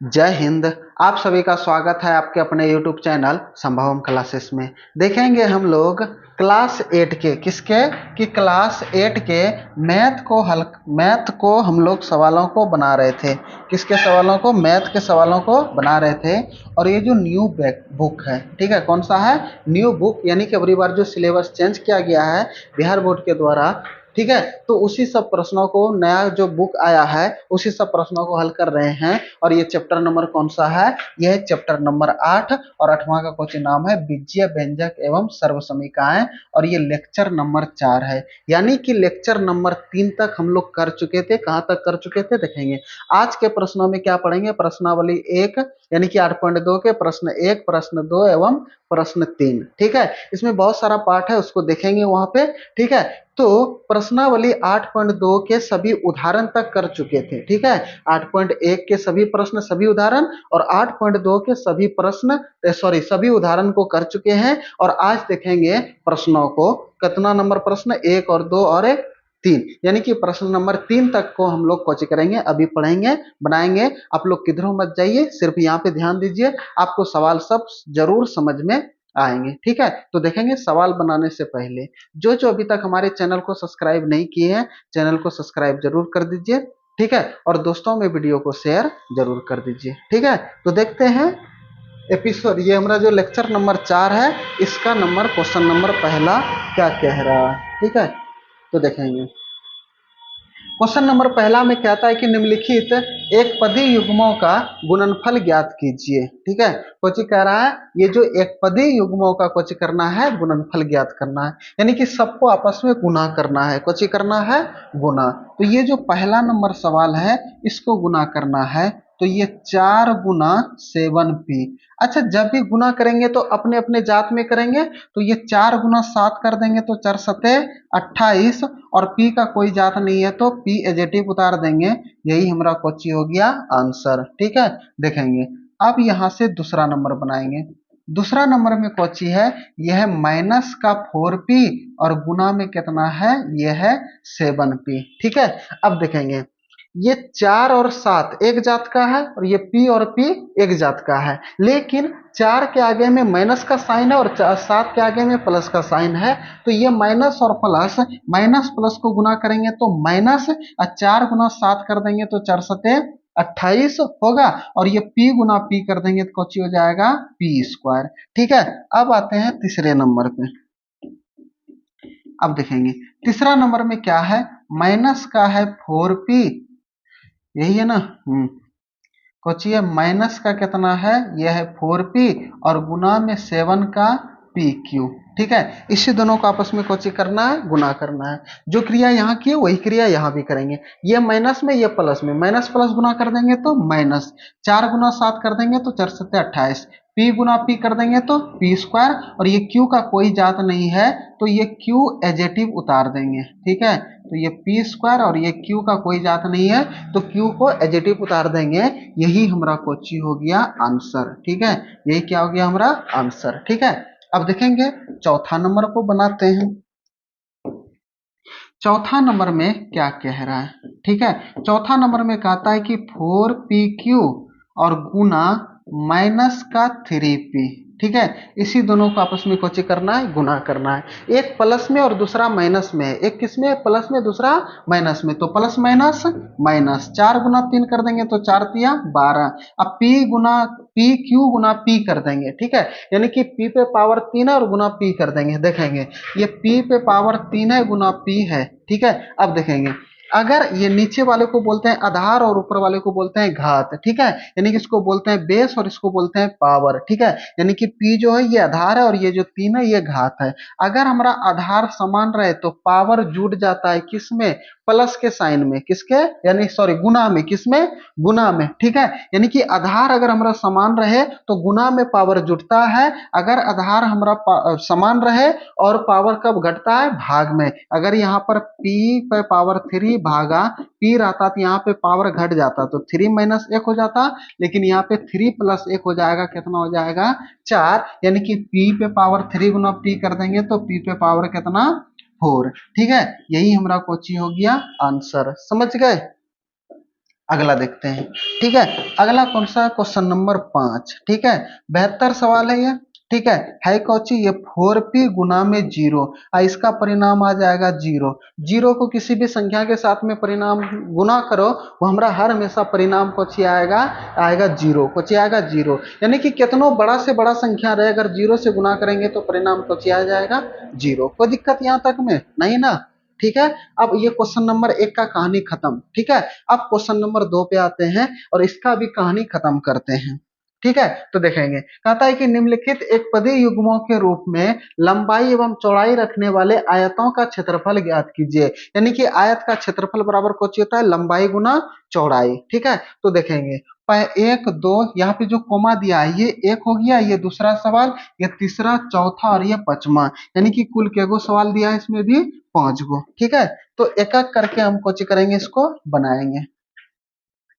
जय हिंद। आप सभी का स्वागत है आपके अपने YouTube चैनल संभवम क्लासेस में। देखेंगे हम लोग क्लास 8 के किसके कि क्लास 8 के मैथ को हम लोग सवालों को बना रहे थे। किसके सवालों को? मैथ के सवालों को बना रहे थे। और ये जो न्यू बुक है, ठीक है, कौन सा है? न्यू बुक, यानी कि अगली बार जो सिलेबस चेंज किया गया है बिहार बोर्ड के द्वारा, ठीक है, तो उसी सब प्रश्नों को, नया जो बुक आया है उसी सब प्रश्नों को हल कर रहे हैं। और ये चैप्टर नंबर कौन सा है? यह है चैप्टर नंबर 8 और 8वां का क्वेश्चन नाम है बीजीय व्यंजक एवं सर्वसमीकाएं और ये लेक्चर नंबर 4 है। यानी कि लेक्चर नंबर 3 तक हम लोग कर चुके थे। कहां तक कर चुके थे देखेंगे। आज के प्रश्नों में क्या पढ़ेंगे? प्रश्नावली 1 यानी कि 8.2 के प्रश्न 1, प्रश्न 2 एवं प्रश्न 3, ठीक है। इसमें बहुत सारा पार्ट है, उसको देखेंगे वहां पे, ठीक है। तो प्रश्नावली 8.2 के सभी उदाहरण तक कर चुके थे, ठीक है। 8.1 के सभी प्रश्न, सभी उदाहरण और 8.2 के सभी प्रश्न, सभी उदाहरण को कर चुके हैं। और आज देखेंगे प्रश्नों को, कितना नंबर प्रश्न? 1 और 2 और 1 3, यानी कि प्रश्न नंबर 3 तक को हम लोग कोचिंग करेंगे, अभी पढ़ेंगे, बनाएंगे। आप लोग किधरों मत जाइए, सिर्फ यहाँ पे ध्यान दीजिए, आपको सवाल सब जरूर समझ में आएंगे, ठीक है। तो देखेंगे सवाल बनाने से पहले जो जो अभी तक हमारे चैनल को सब्सक्राइब नहीं किए हैं, चैनल को सब्सक्राइब जरूर कर दीजिए, ठीक है। और दोस्तों में वीडियो को शेयर जरूर कर दीजिए, ठीक है। तो देखते हैं एपिसोड, ये हमारा जो लेक्चर नंबर 4 है, इसका नंबर, क्वेश्चन नंबर पहला क्या कह रहा है, ठीक है। तो देखेंगे क्वेश्चन नंबर पहला में कहता है कि निम्नलिखित एक पदी युग्मों का गुणनफल ज्ञात कीजिए, ठीक है। कोची कह रहा है ये जो एक पदी युग्मों का कोची करना है, गुणनफल ज्ञात करना है, यानी कि सबको आपस में गुना करना है। कोची करना है? गुना। तो ये जो पहला नंबर सवाल है इसको गुना करना है, तो ये 4 गुना 7p। अच्छा, जब भी गुना करेंगे तो अपने अपने जात में करेंगे, तो ये 4 गुना 7 कर देंगे तो 4 सते 28, और p का कोई जात नहीं है तो p एजेटिव उतार देंगे। यही हमारा कोची हो गया आंसर, ठीक है। देखेंगे अब यहां से दूसरा नंबर बनाएंगे। दूसरा नंबर में कोची है, यह है माइनस का 4p और गुना में कितना है? यह है 7p, ठीक है। अब देखेंगे ये 4 और 7 एक जात का है और ये p और p एक जात का है, लेकिन 4 के आगे में माइनस का साइन है और 7 के आगे में प्लस का साइन है। तो ये माइनस और प्लस, माइनस प्लस को गुना करेंगे तो माइनस, और 4 गुना 7 कर देंगे तो 4 सते 28 होगा, और ये p गुना p कर देंगे तो कौची हो जाएगा? p स्क्वायर, ठीक है। अब आते हैं तीसरे नंबर पे। अब देखेंगे तीसरा नंबर में क्या है, माइनस का है 4p, यही है ना। कोची है माइनस का कितना है? यह है 4p और गुना में 7 का pq, ठीक है। इसी दोनों को आपस में कोची करना है? गुना करना है। जो क्रिया यहाँ की है वही क्रिया यहाँ भी करेंगे। ये माइनस में, ये प्लस में, माइनस प्लस गुना कर देंगे तो माइनस, 4 गुना 7 कर देंगे तो 4 सत्ते 28, p गुना p कर देंगे तो p स्क्वायर, और ये q का कोई जात नहीं है तो ये q एजेटिव उतार देंगे, ठीक है। तो ये p स्क्वायर और ये q का कोई जात नहीं है तो q को एजेटिव उतार देंगे। यही हमारा कोची हो गया आंसर, ठीक है। यही क्या हो गया हमारा आंसर, ठीक है। अब देखेंगे चौथा नंबर को बनाते हैं। चौथा नंबर में क्या कह रहा है, ठीक है। चौथा नंबर में कहता है कि 4pq और गुना माइनस का 3p, ठीक है। इसी दोनों को आपस में कोची करना है? गुना करना है। एक प्लस में और दूसरा माइनस में है, एक किसमें? प्लस में, दूसरा माइनस में, तो प्लस माइनस माइनस, 4 गुना 3 कर देंगे तो 4 तिया 12। अब p q गुना p कर देंगे, ठीक है। यानी कि p पे पावर 3 है और गुना p कर देंगे। देखेंगे ये p पे पावर 3 है गुना p है, ठीक है। अब देखेंगे अगर ये नीचे वाले को बोलते हैं आधार और ऊपर वाले को बोलते हैं घात, ठीक है। यानी कि इसको बोलते हैं बेस और इसको बोलते हैं पावर, ठीक है। यानी कि p जो है ये आधार है और ये जो 3 है ये घात है। अगर हमारा आधार समान रहे तो पावर जुड़ जाता है किसमें? प्लस के साइन में। किसके? यानी सॉरी गुना में। किसमें? गुना में, ठीक है। यानी कि आधार अगर हमारा समान रहे तो गुना में पावर जुड़ता है, अगर आधार हमारा समान रहे और पावर कब घटता है? भाग में। अगर यहाँ पर p पे पावर 3 भागा p रहता तो यहाँ पे पावर घट जाता तो 3 माइनस 1 हो जाता, लेकिन यहाँ पे 3 प्लस 1 हो जाएगा, कितना हो जाएगा? 4। यानी कि p पे पावर 3 गुना p कर देंगे तो p पे पावर कितना? 4, ठीक है। यही हमारा कोची हो गया आंसर, समझ गए। अगला देखते हैं। ठीक है, अगला कौन सा, क्वेश्चन नंबर 5। ठीक है, 72 सवाल है ये। ठीक है कौची, ये 4p गुना में जीरो, इसका परिणाम आ जाएगा जीरो। जीरो को किसी भी संख्या के साथ में परिणाम गुना करो, वो हमारा हर हमेशा परिणाम कौची आएगा, आएगा जीरो। कौची आएगा, जीरो। यानी कि कितनो बड़ा से बड़ा संख्या रहे, अगर जीरो से गुना करेंगे तो परिणाम कौची आ जाएगा, जीरो। कोई दिक्कत यहाँ तक में नहीं ना। ठीक है, अब ये क्वेश्चन नंबर 1 का कहानी खत्म। ठीक है, अब क्वेश्चन नंबर 2 पे आते हैं और इसका भी कहानी खत्म करते हैं। ठीक है, तो देखेंगे, कहता है कि निम्नलिखित एक पदी युग्मों के रूप में लंबाई एवं चौड़ाई रखने वाले आयतों का क्षेत्रफल ज्ञात कीजिए। यानी कि आयत का क्षेत्रफल बराबर कुछ होता है लंबाई गुना चौड़ाई। ठीक है, तो देखेंगे, एक दो, यहाँ पे जो कोमा दिया है ये एक हो गया, ये दूसरा सवाल, ये तीसरा, चौथा और ये पांचवा। यानी कि कुल के गो सवाल दिया है, इसमें भी 5 गो। ठीक है, तो एक एक करके हम कुछ करेंगे, इसको बनाएंगे।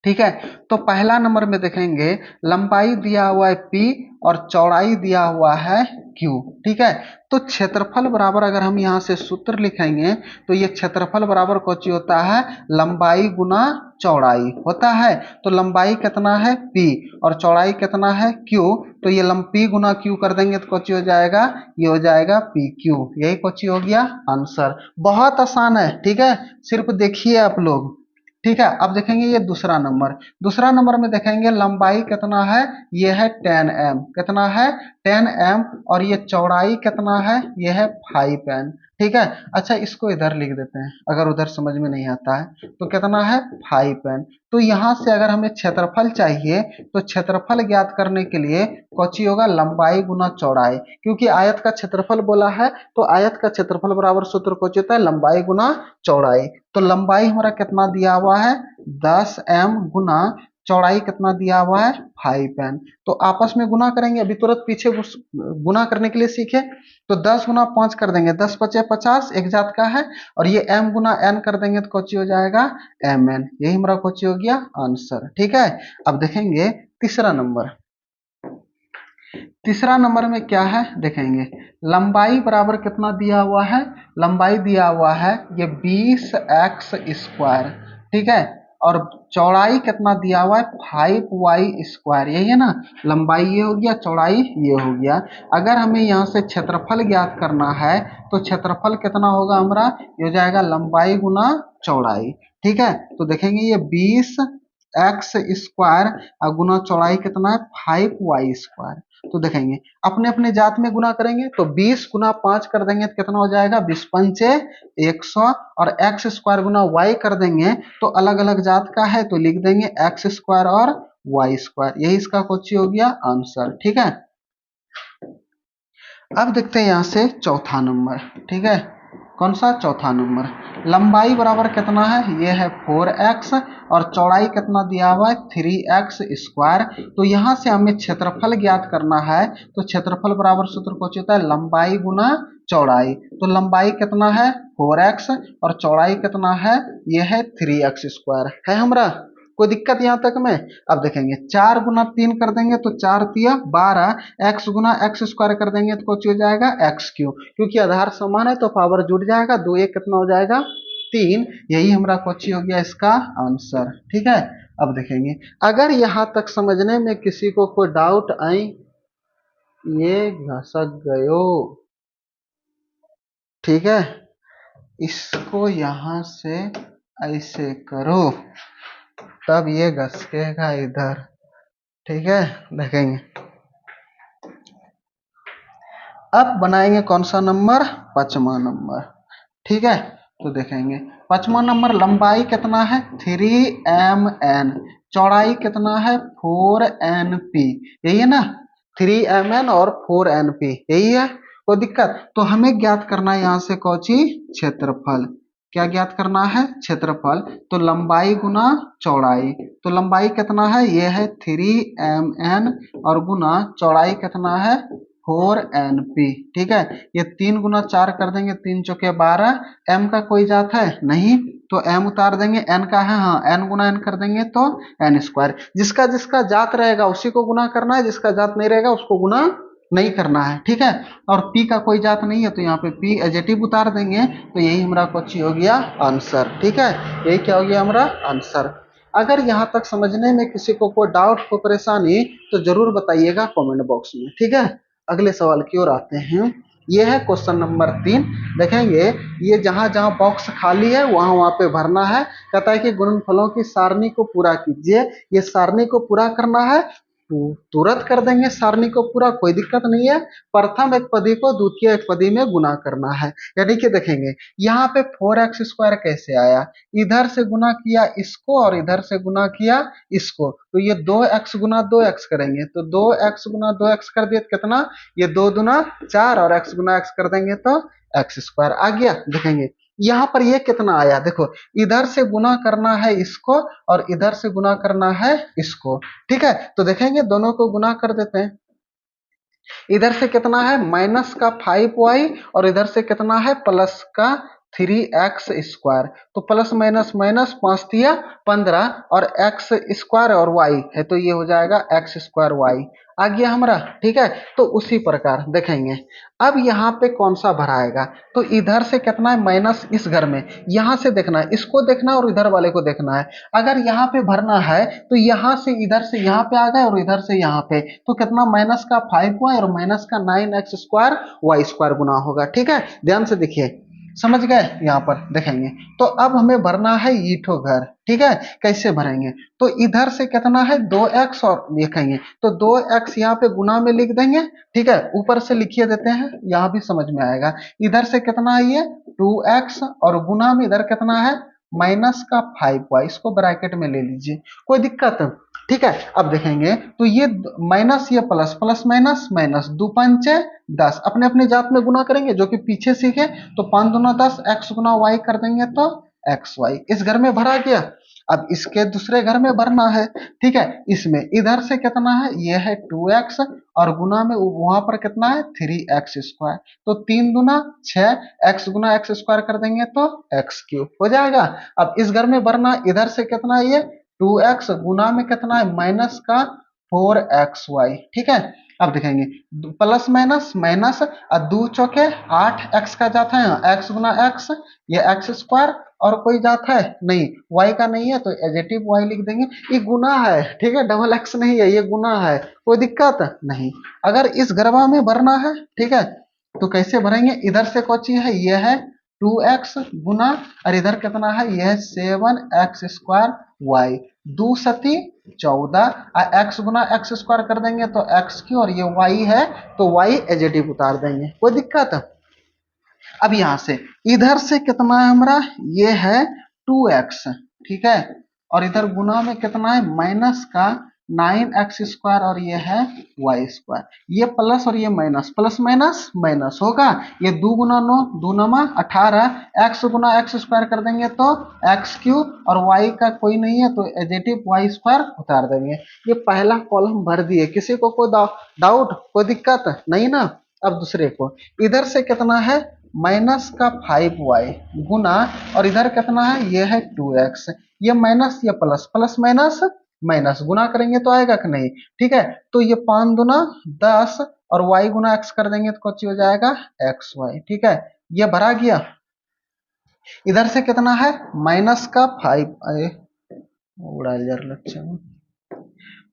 ठीक है, तो पहला नंबर में देखेंगे, लंबाई दिया हुआ है p और चौड़ाई दिया हुआ है q। ठीक है, तो क्षेत्रफल बराबर, अगर हम यहाँ से सूत्र लिखेंगे तो ये क्षेत्रफल बराबर कौची होता है, लंबाई गुना चौड़ाई होता है। तो लंबाई कितना है p और चौड़ाई कितना है q, तो ये p गुना q कर देंगे तो कौची हो जाएगा, ये हो जाएगा pq। यही कौची हो गया, आंसर। बहुत आसान है। ठीक है, सिर्फ देखिए आप लोग। ठीक है, अब देखेंगे ये दूसरा नंबर। दूसरा नंबर में देखेंगे लंबाई कितना है, ये है 10m। कितना है, 10m। और ये चौड़ाई कितना है, ये है 5n। ठीक है, अच्छा इसको इधर लिख देते हैं, अगर उधर समझ में नहीं आता है तो कितना है 5n। तो यहाँ से अगर हमें क्षेत्रफल चाहिए तो क्षेत्रफल ज्ञात करने के लिए कौची होगा, लंबाई गुना चौड़ाई। क्योंकि आयत का क्षेत्रफल बोला है, तो आयत का क्षेत्रफल बराबर सूत्र कौची होता है, लंबाई गुना चौड़ाई। तो लंबाई हमारा कितना दिया हुआ है, 10m गुना चौड़ाई कितना दिया हुआ है, 5n। तो आपस में गुना करेंगे, अभी तुरंत पीछे गुना करने के लिए सीखे। तो 10 गुना 5 कर देंगे, 10 पचे 50, एक जात का है। और ये m गुना n कर देंगे तो कौची हो जाएगा, mn। यही हमारा कौची हो गया, आंसर। ठीक है, अब देखेंगे तीसरा नंबर। तीसरा नंबर में क्या है देखेंगे, लंबाई बराबर कितना दिया हुआ है, लंबाई दिया हुआ है ये 20x²। ठीक है, और चौड़ाई कितना दिया हुआ है, 5y²। यही है ना, लंबाई ये हो गया, चौड़ाई ये हो गया। अगर हमें यहाँ से क्षेत्रफल ज्ञात करना है तो क्षेत्रफल कितना होगा हमारा, ये हो जाएगा लंबाई गुना चौड़ाई। ठीक है, तो देखेंगे ये 20x² गुना चौड़ाई कितना है, 5y²। तो देखेंगे अपने अपने जात में गुना करेंगे, तो 20 गुना 5 कर देंगे तो कितना हो जाएगा, 20 पंचे 100। और x² गुना y कर देंगे तो अलग अलग जात का है, तो लिख देंगे x² और y²। यही इसका क्वेश्चन हो गया, आंसर। ठीक है, अब देखते हैं यहाँ से चौथा नंबर। ठीक है, कौन सा, चौथा नंबर। लंबाई बराबर कितना है, ये है 4x और चौड़ाई कितना दिया हुआ है, 3x²। तो यहाँ से हमें क्षेत्रफल ज्ञात करना है, तो क्षेत्रफल बराबर सूत्र कौन होता है, लंबाई गुना चौड़ाई। तो लंबाई कितना है 4x और चौड़ाई कितना है, ये है 3x² है हमारा। कोई दिक्कत यहाँ तक में। अब देखेंगे 4 गुना 3 कर देंगे तो 4 तिया 12, x गुना x² कर देंगे तो कुछ हो जाएगा x³। क्योंकि आधार समान है तो पावर जुड़ जाएगा, 2 1 कितना हो जाएगा, 3। यही हमारा क्वेश्चन हो गया, इसका आंसर। ठीक है, अब देखेंगे, अगर यहाँ तक समझने में किसी को कोई डाउट आई, ये घसक गयो। ठीक है, इसको यहाँ से ऐसे करो तब ये घसकेगा इधर। ठीक है, देखेंगे अब बनाएंगे कौन सा नंबर, पांचवा नंबर। ठीक है, तो देखेंगे पांचवा नंबर, लंबाई कितना है 3mn, चौड़ाई कितना है 4np। यही है ना, 3mn और 4np, यही है। कोई दिक्कत, तो हमें ज्ञात करना है यहाँ से कौची, क्षेत्रफल। क्या ज्ञात करना है, क्षेत्रफल। तो लंबाई गुना चौड़ाई, तो लंबाई कितना है, ये है 3mn और गुना चौड़ाई कितना है 4np। ठीक है, ये 3 गुना 4 कर देंगे, 3 चौके 12। m का कोई जात है नहीं, तो m उतार देंगे, n का है, हाँ n गुना n कर देंगे तो n²। जिसका जिसका जात रहेगा उसी को गुना करना है, जिसका जात नहीं रहेगा उसको गुना नहीं करना है। ठीक है, और p का कोई जात नहीं है तो यहाँ पे p एजेटिव उतार देंगे, तो यही हमारा क्वेश्चन हो गया, आंसर। ठीक है, यही क्या हो गया हमारा आंसर। अगर यहाँ तक समझने में किसी को कोई डाउट को परेशानी तो जरूर बताइएगा कमेंट बॉक्स में, ठीक है। अगले सवाल की ओर आते हैं। ये है क्वेश्चन नंबर 3। देखेंगे ये जहां जहां बॉक्स खाली है वहां वहां पे भरना है। कहता है कि गुणनफलों की सारणी को पूरा कीजिए। ये सारणी को पूरा करना है, तुरंत कर देंगे सारणी को पूरा, कोई दिक्कत नहीं है। प्रथम एक पदी को द्वितीय एक पदी में गुना करना है। यानी कि देखेंगे यहाँ पे 4x² कैसे आया, इधर से गुना किया इसको और इधर से गुना किया इसको, तो ये 2x गुना 2x करेंगे तो 2x गुना 2x कर दिए तो कितना, ये 2 दुना 4 और x गुना x कर देंगे तो x² आ गया। देखेंगे यहाँ पर ये कितना आया, देखो इधर से गुना करना है इसको और इधर से गुना करना है इसको, ठीक है। तो देखेंगे दोनों को गुना कर देते हैं। इधर से कितना है माइनस का 5y और इधर से कितना है प्लस का 3x²। तो प्लस माइनस माइनस 5 दिया 15 और x² और y है तो ये हो जाएगा x²y आ गया हमारा, ठीक है। तो उसी प्रकार देखेंगे अब यहाँ पे कौन सा भराएगा, तो इधर से कितना है माइनस इस घर में, यहाँ से देखना है, इसको देखना है और इधर वाले को देखना है। अगर यहाँ पे भरना है तो यहाँ से इधर से यहाँ पे आ गए और इधर से यहाँ पे, तो कितना माइनस का 5y और माइनस का 9x² y² गुना होगा, ठीक है। ध्यान से देखिए, समझ गए। यहाँ पर देखेंगे तो अब हमें भरना है ईठो घर, ठीक है। कैसे भरेंगे, तो इधर से कितना है 2x और देखेंगे तो 2x यहाँ पे गुना में लिख देंगे, ठीक है। ऊपर से लिखिए देते हैं, यहाँ भी समझ में आएगा। इधर से कितना है ये 2x और गुना में इधर कितना है माइनस का 5y, इसको ब्रैकेट में ले लीजिए, कोई दिक्कत, ठीक है। अब देखेंगे तो ये माइनस ये प्लस, प्लस माइनस माइनस, 2 पंचे 10, अपने अपने जात में गुना करेंगे जो कि पीछे सीखे। तो 5 दूना 10, x गुना y कर देंगे तो xy, इस घर में भरा गया। अब इसके दूसरे घर में भरना है, ठीक है। इसमें इधर से कितना है ये है 2x और गुना में वहां पर कितना है 3x², तो 3 दूना 6, x गुना x² कर देंगे तो x³ हो जाएगा। अब इस घर में भरना, इधर से कितना है ये 2x गुना में कितना है माइनस का 4xy, ठीक है। अब देखेंगे प्लस माइनस माइनस और 2 चौके 8, x का जाता है x गुना x, ये x² और कोई जात है नहीं, y का नहीं है तो एजेटिव y लिख देंगे। ये गुना है, ठीक है, डबल x नहीं है, ये गुना है, कोई दिक्कत नहीं। अगर इस गरबा में भरना है, ठीक है, तो कैसे भरेंगे, इधर से कौची है ये है 2x गुना और इधर कितना है यह है 7x² y, 2 सती 14 और x गुना x² कर देंगे तो x³ और ये y है तो y एजेटिव उतार देंगे, कोई दिक्कत। अब यहां से इधर से कितना है हमारा ये है 2x, ठीक है, और इधर गुना में कितना है माइनस का 9x² और ये है y², ये प्लस और ये माइनस, प्लस माइनस माइनस होगा, ये 2 गुना 9 2 नमा 18, x गुना x² कर देंगे तो x³ और y का कोई नहीं है तो एजेटिव y² उतार देंगे। ये पहला कॉलम भर दिए, किसी को कोई डाउट कोई दिक्कत नहीं ना। अब दूसरे को, इधर से कितना है माइनस का 5y गुना और इधर कितना है ये है 2x, ये माइनस ये प्लस, प्लस माइनस माइनस गुना करेंगे तो आएगा कि नहीं, ठीक है। तो ये 5 दुना 10 और y गुना x कर देंगे तो कुछ हो जाएगा xy, ठीक है। ये भरा गया। इधर से कितना है माइनस का 5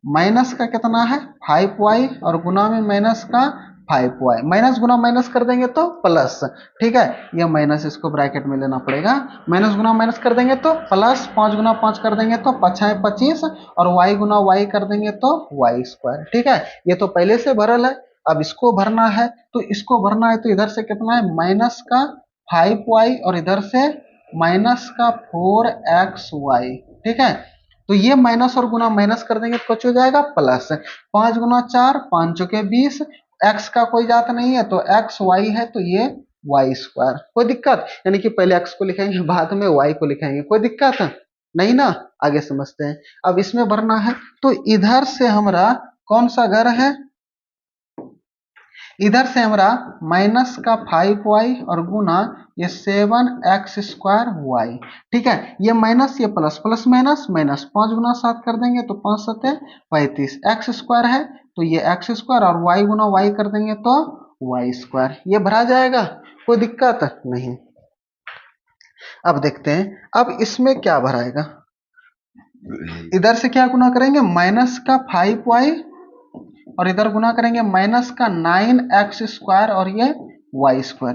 माइनस का कितना है 5y और गुना में माइनस का 5y, माइनस गुना माइनस कर देंगे तो प्लस, ठीक है। ये माइनस इसको ब्रैकेट में लेना पड़ेगा, माइनस गुना माइनस कर देंगे तो प्लस, 5 गुना 5 कर देंगे तो 5 है 25 और y गुना y कर देंगे तो y², ठीक है। ये तो पहले से भरल है, अब इसको भरना है, तो इसको भरना है तो इधर से कितना है माइनस का 5y और इधर से माइनस का 4xy, ठीक है। तो ये माइनस और गुना माइनस कर देंगे तो कुछ हो जाएगा प्लस, 5 गुना 4 5 चौके 20, x का कोई जात नहीं है तो x y है तो ये y², कोई दिक्कत, यानी कि पहले x को लिखेंगे बाद में y को लिखेंगे, कोई दिक्कत नहीं ना। आगे समझते हैं। अब इसमें भरना है तो इधर से हमारा कौन सा घर है, इधर से हमारा माइनस का 5y और गुना ये 7x²y, ठीक है। ये माइनस ये प्लस, प्लस माइनस माइनस, 5 गुना 7 कर देंगे तो 5 सते 35, x² है तो ये x² और y गुना y कर देंगे तो y², ये भरा जाएगा, कोई दिक्कत नहीं। अब देखते हैं अब इसमें क्या भराएगा, इधर से क्या गुना करेंगे, माइनस का 5y और इधर गुना करेंगे माइनस का 9x² और ये y²।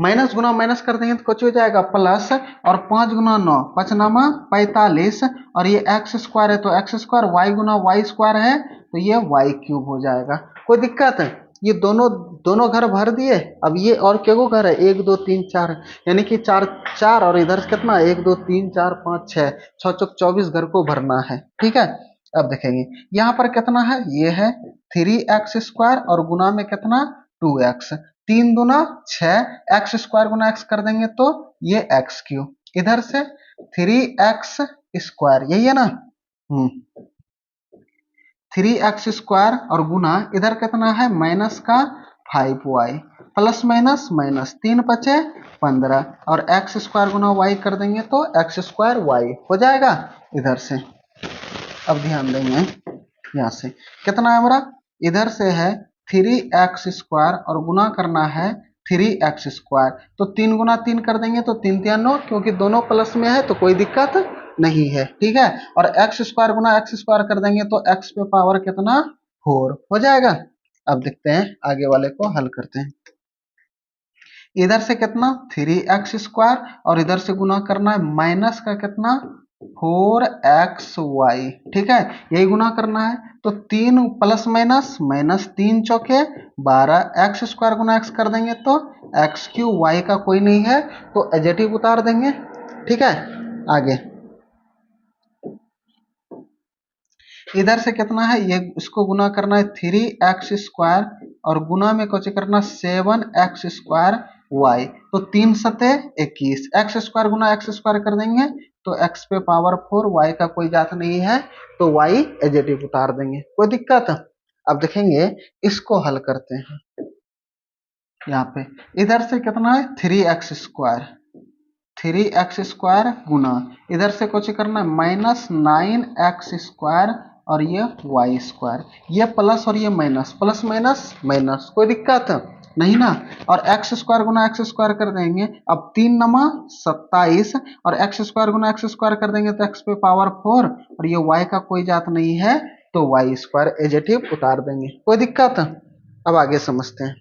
माइनस गुना माइनस कर देंगे तो कुछ हो जाएगा प्लस, और 5 गुना 9 5×9 45, और ये x² है तो x², y गुना y² है तो ये y³ हो जाएगा। कोई दिक्कत है? ये दोनों दोनों घर भर दिए। अब ये और क्या को घर है, 1 2 3 4, यानी कि 4 4, और इधर कितना 1 2 3 4 5 6 6 चौक 24 घर को भरना है। ठीक है, अब देखेंगे यहाँ पर कितना है, ये है 3x² और गुना में कितना 2x, 3 दूना 6, x² गुना x कर देंगे तो ये x³, इधर से 3x², यही है ना। 3x² और गुना इधर कितना है माइनस का 5y, प्लस माइनस माइनस 3 बचे 15, और x² गुना y कर देंगे तो x²y हो जाएगा इधर से। अब ध्यान देंगे यहाँ से कितना है हमारा, इधर से है 3x² और गुना करना है 3x², तो 3 गुना 3 कर देंगे तो 3 3 9, क्योंकि दोनों प्लस में है तो कोई दिक्कत नहीं है। ठीक है, और x² गुना x² कर देंगे तो x पे पावर कितना 4 हो जाएगा। अब देखते हैं आगे वाले को हल करते हैं। इधर से कितना 3x² और इधर से गुना करना है माइनस का कितना 4xy। ठीक है, यही गुना करना है तो 3 प्लस माइनस माइनस 3 चौके 12, x² गुना x कर देंगे तो x³ y का कोई नहीं है तो एजेटिव उतार देंगे। ठीक है, आगे इधर से कितना है, ये इसको गुना करना है 3x² और गुना में कुछ करना 7x² y, तो 3 सते 21, x² गुना x² कर देंगे तो x पे पावर 4, y का कोई जात नहीं है तो y एजेटिव उतार देंगे। कोई दिक्कत? अब देखेंगे इसको हल करते हैं। यहाँ पे इधर से कितना है 3x² 3x² गुना इधर से कुछ करना माइनस 9x² और ये y², ये प्लस और ये माइनस, प्लस माइनस माइनस, कोई दिक्कत नहीं ना। और x² गुना x² कर देंगे, अब 3 नमा 27 और x² गुना x² कर देंगे तो x पे पावर 4 और ये y का कोई जात नहीं है तो y² एजेटिव उतार देंगे। कोई दिक्कत? अब आगे समझते हैं।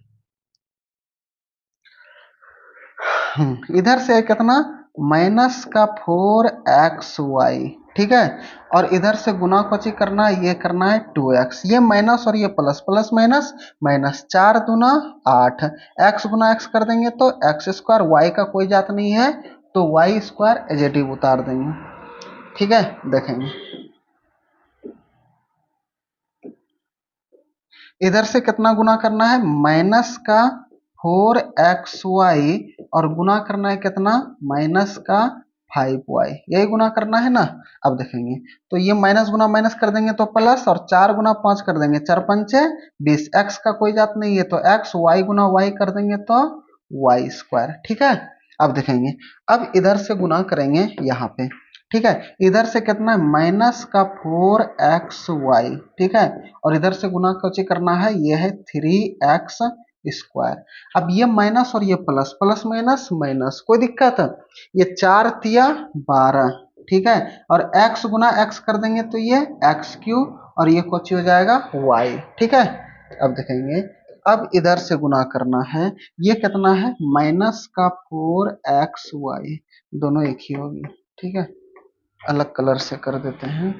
इधर से कितना माइनस का 4xy। ठीक है, और इधर से गुना कोची करना है, ये करना है 2x, ये माइनस और ये प्लस, प्लस माइनस माइनस 4 दूना 8, x गुना x कर देंगे तो x² y का कोई जात नहीं है तो y² एजेटिव उतार देंगे। ठीक है, देखेंगे इधर से कितना गुना करना है माइनस का 4xy और गुना करना है कितना माइनस का 5y, यही गुना करना है ना। अब देखेंगे तो ये माइनस गुना माइनस कर देंगे तो प्लस, और 4 गुना 5 कर देंगे 4 पंचे 20, x का कोई जात नहीं है तो x, y गुना y कर देंगे तो y²। ठीक है, अब देखेंगे अब इधर से गुना करेंगे यहाँ पे। ठीक है, इधर से कितना है माइनस का 4xy। ठीक है, और इधर से गुना कैसे करना है, ये है 3x²। अब ये माइनस और ये प्लस, प्लस माइनस माइनस, कोई दिक्कत? ये 4 तिया 12। ठीक है, और x गुना x कर देंगे तो ये x³ और ये कुछ हो जाएगा y। ठीक है, अब देखेंगे अब इधर से गुना करना है, ये कितना है माइनस का 4xy, दोनों एक ही होगी। ठीक है, अलग कलर से कर देते हैं।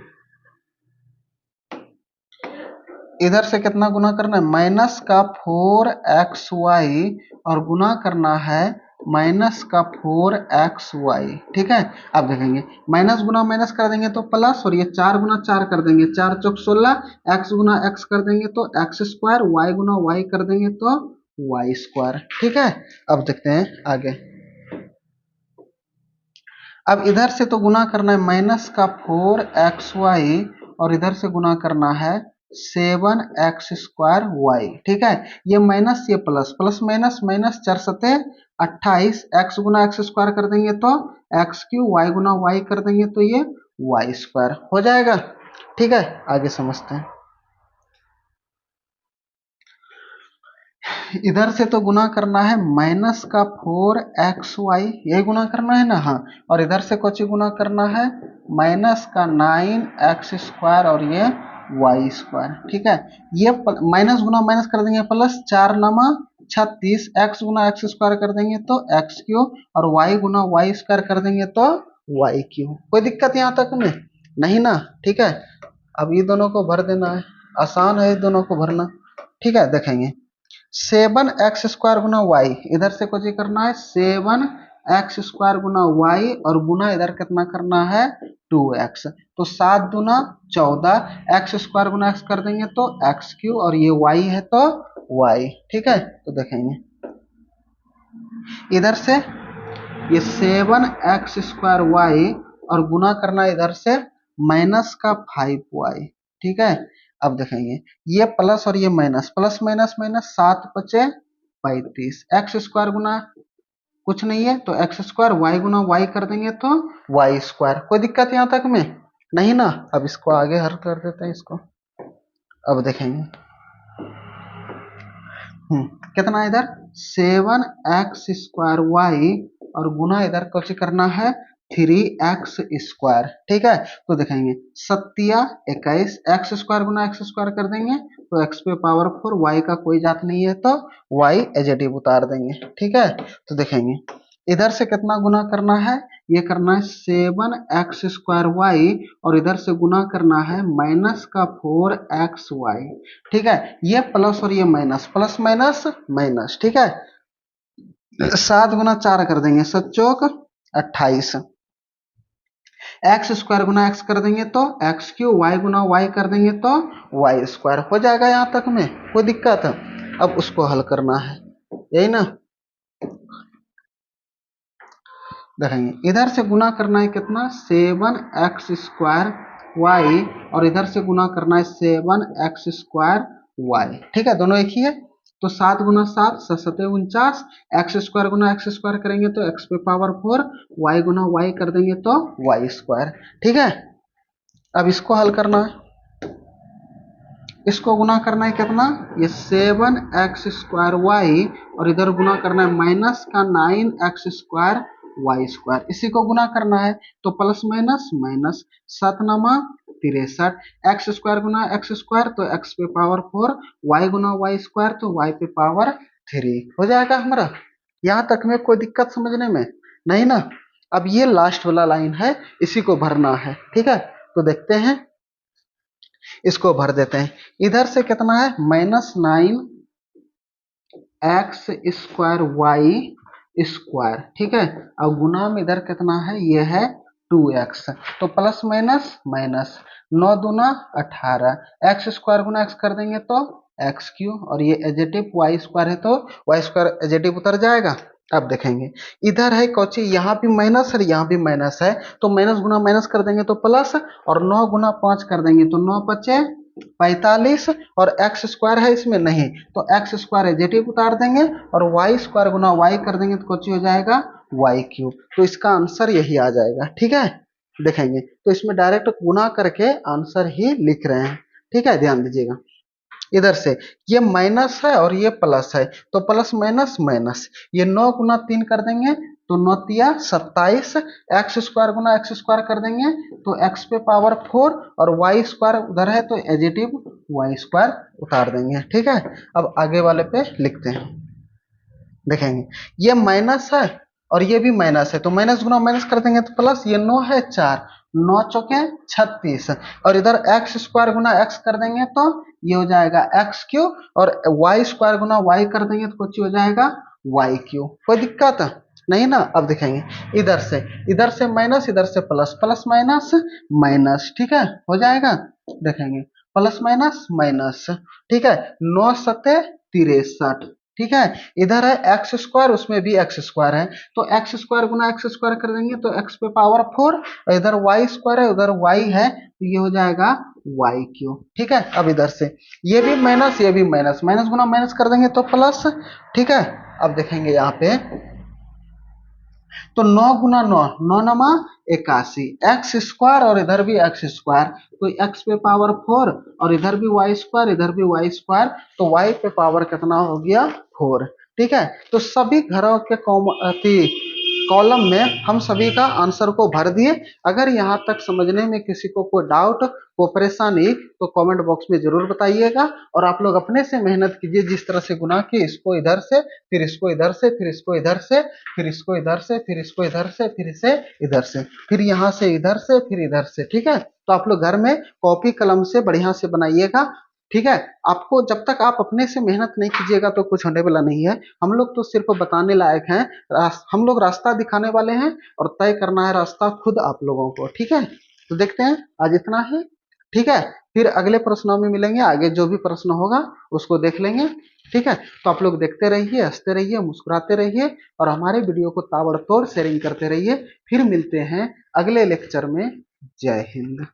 इधर से कितना गुना करना है माइनस का 4xy और गुना करना है माइनस का 4xy। ठीक है, अब देखेंगे माइनस गुना माइनस कर देंगे तो प्लस, और ये 4 गुना 4 कर देंगे 4 चौक 16, x गुना x कर देंगे तो x², y गुना y कर देंगे तो y²। ठीक है, अब देखते हैं आगे। अब इधर से तो गुना करना है माइनस का 4xy और इधर से गुना करना है 7x²y। ठीक है, ये माइनस ये प्लस, प्लस माइनस माइनस 4 सते 28, x गुना x² कर देंगे तो x³ y गुना y कर देंगे तो ये y² हो जाएगा। ठीक है, आगे समझते हैं। इधर से तो गुना करना है माइनस का 4xy, यही गुना करना है ना। हाँ, और इधर से कुछ गुना करना है माइनस का 9x² और ये y²। ठीक है, ये माइनस गुना माइनस कर देंगे प्लस, 4×9 = 36, x गुना x² कर देंगे तो x³ और y गुना y² कर देंगे तो y³। कोई दिक्कत यहाँ तक में नहीं ना। ठीक है, अब ये दोनों को भर देना है, आसान है ये दोनों को भरना। ठीक है, देखेंगे 7x² गुना वाई, इधर से कुछ ही करना है 7x² गुना वाई और गुना इधर कितना करना है 2x, तो 7×2 = 14, x² गुना x कर देंगे तो x³ और ये y है तो y। ठीक है, तो देखेंगे इधर से ये 7x² y और गुना करना इधर से माइनस का 5y। ठीक है, अब देखेंगे ये प्लस और ये minus, plus minus minus, 7×5 = 35, x² गुना कुछ नहीं है तो x², y गुना y कर देंगे तो y²। कोई दिक्कत यहाँ तक में नहीं ना। अब इसको आगे हल कर देते हैं इसको। अब देखेंगे कितना इधर 7x² y और गुना इधर कुछ करना है 3x²। ठीक है, तो देखेंगे 7×21, x² गुना x² कर देंगे तो x पे पावर 4, y का कोई जात नहीं है तो y एजेटिव उतार देंगे। ठीक है, तो देखेंगे इधर से कितना गुना करना है, ये करना है 7x² y और इधर से गुना करना है माइनस का 4xy। ठीक है, ये प्लस और ये माइनस, प्लस माइनस माइनस। ठीक है, 7×4 कर देंगे, 7×4 = 28, x² गुना x कर देंगे तो x³, y गुना y कर देंगे तो y²। हो जाएगा यहाँ तक में कोई दिक्कत। अब उसको हल करना है, यही ना। देखेंगे इधर से गुना करना है कितना 7x² y और इधर से गुना करना है 7x² y। ठीक है, दोनों एक ही है तो 7×7 = 7×49, x² गुना x² करेंगे तो x पे पावर 4, y गुना y कर देंगे तो y²। ठीक है, अब इसको हल करना है, इसको गुना करना है कितना, ये 7x² y और इधर गुना करना है माइनस का 9x² y², इसी को गुना करना है तो प्लस माइनस माइनस, 7×9 = 63, x² गुना x² तो x पे पावर 4, y गुना y² तो y पे पावर 3। हो जाएगा हमारा। यहाँ तक में कोई दिक्कत समझने में नहीं ना। अब ये लास्ट वाला लाइन है, इसी को भरना है। ठीक है, तो देखते हैं, इसको भर देते हैं। इधर से कितना है -9x² y²। ठीक है, अब गुना में इधर कितना है, ये है 2x, तो प्लस माइनस माइनस, 9×2 = 18, x² गुना x कर देंगे तो x³ और ये एजेटिव y² है तो y² एजेटिव उतर जाएगा। अब देखेंगे इधर है कौची, यहाँ भी माइनस है यहाँ भी माइनस है तो माइनस गुना माइनस कर देंगे तो प्लस, और 9×5 कर देंगे तो 9×5 = 45 और x² है इसमें नहीं तो x² एजेटिव उतार देंगे और y² गुना y कर देंगे तो कुछ हो जाएगा y³। तो इसका आंसर यही आ जाएगा। ठीक है, देखेंगे तो इसमें डायरेक्ट गुना करके आंसर ही लिख रहे हैं। ठीक है, ध्यान दीजिएगा इधर से ये माइनस है और ये प्लस है तो प्लस माइनस माइनस, ये 9×3 कर देंगे तो 9×3 = 27, x² गुना x² कर देंगे तो x पे पावर 4 और y² उधर है तो एजेटिव y² उतार देंगे। ठीक है, अब आगे वाले पे लिखते हैं। देखेंगे ये माइनस है और ये भी माइनस है तो माइनस गुना माइनस कर देंगे तो प्लस, ये 9 है 4, 9×4 = 36 और इधर x² गुना x कर देंगे तो ये हो जाएगा x³ और y² गुना y कर देंगे तो कुछ हो जाएगा y³। कोई दिक्कत नहीं ना। अब देखेंगे इधर से माइनस इधर से प्लस, प्लस माइनस माइनस। ठीक है, हो जाएगा। देखेंगे प्लस माइनस माइनस। ठीक है, 9×7 = 63। ठीक है, इधर है x², उसमें भी x² है तो x² गुना x² कर देंगे तो x पे पावर 4 और इधर y² है उधर y है तो ये हो जाएगा y³। ठीक है, अब इधर से ये भी माइनस ये भी माइनस, माइनस गुना माइनस कर देंगे तो प्लस। ठीक है, अब देखेंगे यहाँ पे तो 9×9 9×9 = 81, x² और इधर भी x² तो x पे पावर 4 और इधर भी y² इधर भी y² तो y पे पावर कितना हो गया 4। ठीक है, तो सभी घरों के कॉलम में हम सभी का आंसर को भर दिए। अगर यहाँ तक समझने में किसी को कोई डाउट, कोई परेशानी, तो कमेंट बॉक्स में जरूर बताइएगा। और आप लोग अपने से मेहनत कीजिए, जिस तरह से गुना किए, इसको इधर से, फिर इसको इधर से, फिर इसको इधर से, फिर इसको इधर से, फिर इसको इधर से, फिर इसे इधर से, फिर यहाँ से इधर से, फिर इधर से। ठीक है, तो आप लोग घर में कॉपी कलम से बढ़िया से बनाइएगा। ठीक है, आपको जब तक आप अपने से मेहनत नहीं कीजिएगा तो कुछ होने वाला नहीं है। हम लोग तो सिर्फ बताने लायक हैं, हम लोग रास्ता दिखाने वाले हैं, और तय करना है रास्ता खुद आप लोगों को। ठीक है, तो देखते हैं, आज इतना ही। ठीक है, फिर अगले प्रश्नों में मिलेंगे, आगे जो भी प्रश्न होगा उसको देख लेंगे। ठीक है, तो आप लोग देखते रहिए, हंसते रहिए, मुस्कुराते रहिए, और हमारे वीडियो को ताबड़तोड़ शेयरिंग करते रहिए। फिर मिलते हैं अगले लेक्चर में। जय हिंद।